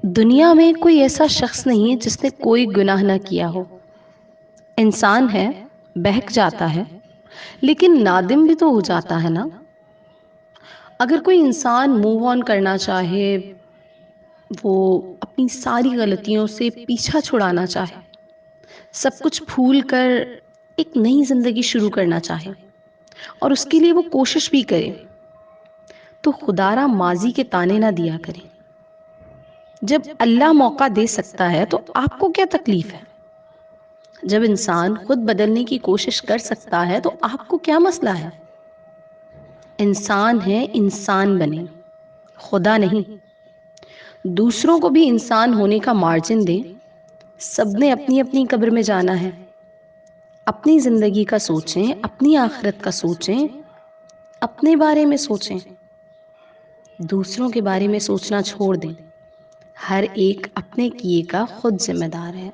دنیا میں کوئی ایسا شخص نہیں ہے جس نے کوئی گناہ نہ کیا ہو۔ انسان ہے، بہک جاتا ہے، لیکن نادم بھی تو ہو جاتا ہے نا۔ اگر کوئی انسان موو آن کرنا چاہے، وہ اپنی ساری غلطیوں سے پیچھا چھڑانا چاہے، سب کچھ بھول کر ایک نئی زندگی شروع کرنا چاہے اور اس کے لیے وہ کوشش بھی کرے، تو خدا را ماضی کے تانے نہ دیا کرے۔ جب اللہ موقع دے سکتا ہے تو آپ کو کیا تکلیف ہے؟ جب انسان خود بدلنے کی کوشش کر سکتا ہے تو آپ کو کیا مسئلہ ہے؟ انسان ہے، انسان بنے، خدا نہیں۔ دوسروں کو بھی انسان ہونے کا مارجن دیں۔ سب نے اپنی اپنی قبر میں جانا ہے۔ اپنی زندگی کا سوچیں، اپنی آخرت کا سوچیں، اپنے بارے میں سوچیں، دوسروں کے بارے میں سوچنا چھوڑ دیں۔ ہر ایک اپنے کیے کا خود ذمہ دار ہے۔